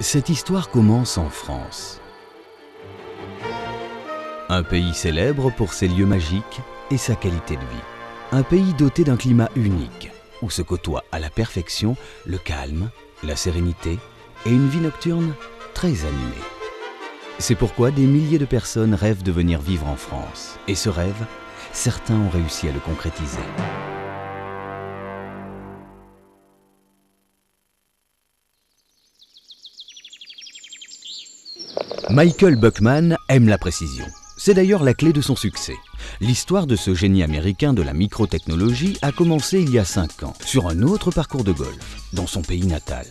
Cette histoire commence en France. Un pays célèbre pour ses lieux magiques et sa qualité de vie. Un pays doté d'un climat unique, où se côtoient à la perfection le calme, la sérénité et une vie nocturne très animée. C'est pourquoi des milliers de personnes rêvent de venir vivre en France. Et ce rêve, certains ont réussi à le concrétiser. Michael Buckman aime la précision. C'est d'ailleurs la clé de son succès. L'histoire de ce génie américain de la microtechnologie a commencé il y a 5 ans, sur un autre parcours de golf, dans son pays natal.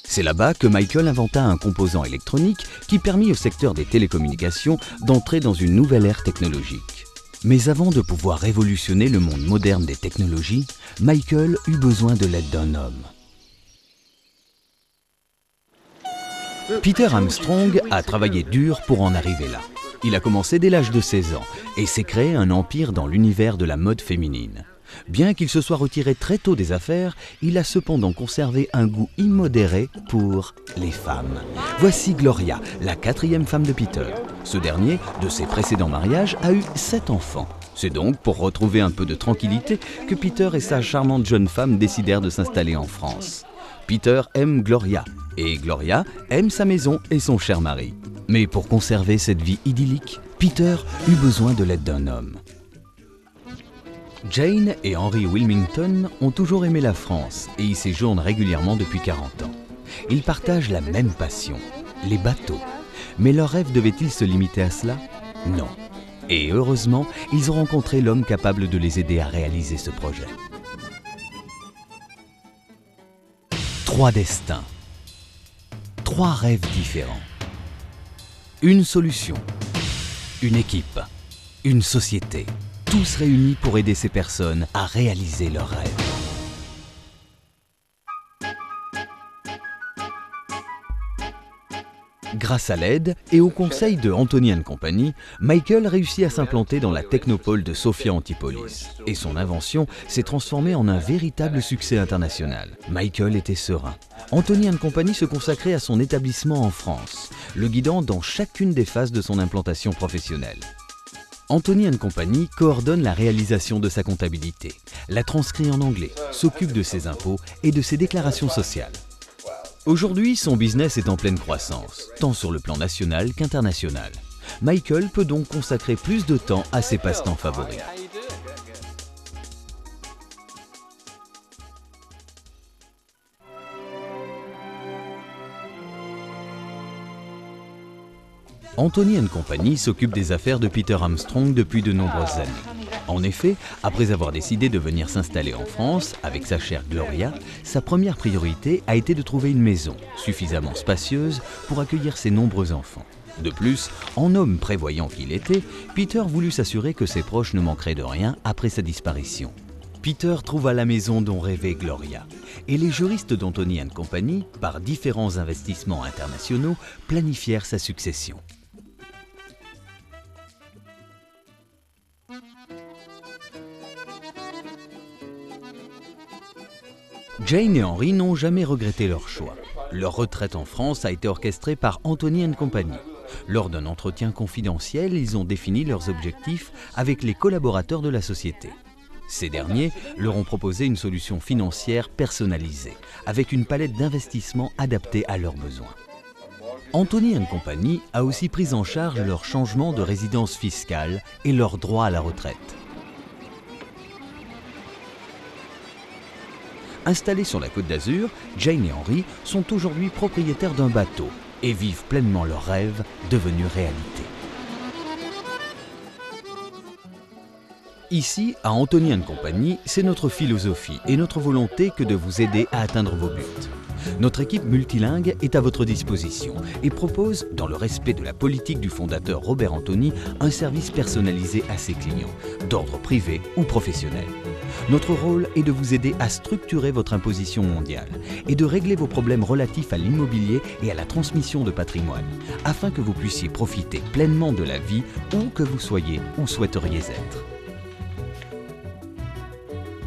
C'est là-bas que Michael inventa un composant électronique qui permit au secteur des télécommunications d'entrer dans une nouvelle ère technologique. Mais avant de pouvoir révolutionner le monde moderne des technologies, Michael eut besoin de l'aide d'un homme. Peter Armstrong a travaillé dur pour en arriver là. Il a commencé dès l'âge de 16 ans et s'est créé un empire dans l'univers de la mode féminine. Bien qu'il se soit retiré très tôt des affaires, il a cependant conservé un goût immodéré pour les femmes. Voici Gloria, la 4e femme de Peter. Ce dernier, de ses précédents mariages, a eu 7 enfants. C'est donc pour retrouver un peu de tranquillité que Peter et sa charmante jeune femme décidèrent de s'installer en France. Peter aime Gloria, et Gloria aime sa maison et son cher mari. Mais pour conserver cette vie idyllique, Peter eut besoin de l'aide d'un homme. Jane et Henry Wilmington ont toujours aimé la France et y séjournent régulièrement depuis 40 ans. Ils partagent la même passion, les bateaux. Mais leur rêve devait-il se limiter à cela? Non. Et heureusement, ils ont rencontré l'homme capable de les aider à réaliser ce projet. 3 destins, 3 rêves différents. Une solution, une équipe, une société. Tous réunis pour aider ces personnes à réaliser leurs rêves. Grâce à l'aide et au conseil de Anthony & Company, Michael réussit à s'implanter dans la technopole de Sophia Antipolis. Et son invention s'est transformée en un véritable succès international. Michael était serein. Anthony & Company se consacrait à son établissement en France, le guidant dans chacune des phases de son implantation professionnelle. Anthony & Company coordonne la réalisation de sa comptabilité, la transcrit en anglais, s'occupe de ses impôts et de ses déclarations sociales. Aujourd'hui, son business est en pleine croissance, tant sur le plan national qu'international. Michael peut donc consacrer plus de temps à ses passe-temps favoris. Anthony & Company s'occupe des affaires de Peter Armstrong depuis de nombreuses années. En effet, après avoir décidé de venir s'installer en France avec sa chère Gloria, sa première priorité a été de trouver une maison suffisamment spacieuse pour accueillir ses nombreux enfants. De plus, en homme prévoyant qu'il était, Peter voulut s'assurer que ses proches ne manqueraient de rien après sa disparition. Peter trouva la maison dont rêvait Gloria. Et les juristes d'Anthony & Company, par différents investissements internationaux, planifièrent sa succession. Jane et Henry n'ont jamais regretté leur choix. Leur retraite en France a été orchestrée par Anthony & Company. Lors d'un entretien confidentiel, ils ont défini leurs objectifs avec les collaborateurs de la société. Ces derniers leur ont proposé une solution financière personnalisée, avec une palette d'investissements adaptée à leurs besoins. Anthony & Company a aussi pris en charge leur changement de résidence fiscale et leur droit à la retraite. Installés sur la Côte d'Azur, Jane et Henry sont aujourd'hui propriétaires d'un bateau et vivent pleinement leurs rêves devenus réalité. Ici, à Anthony & Company, c'est notre philosophie et notre volonté que de vous aider à atteindre vos buts. Notre équipe multilingue est à votre disposition et propose, dans le respect de la politique du fondateur Robert Anthony, un service personnalisé à ses clients, d'ordre privé ou professionnel. Notre rôle est de vous aider à structurer votre imposition mondiale et de régler vos problèmes relatifs à l'immobilier et à la transmission de patrimoine, afin que vous puissiez profiter pleinement de la vie où que vous soyez ou souhaiteriez être.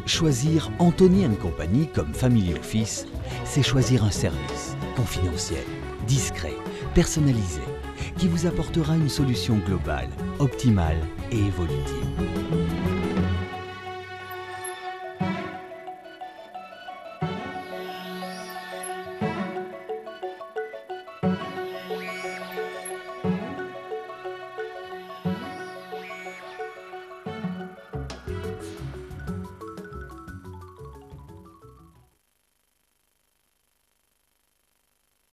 Choisir Anthony & Company comme Family Office, c'est choisir un service confidentiel, discret, personnalisé, qui vous apportera une solution globale, optimale et évolutive.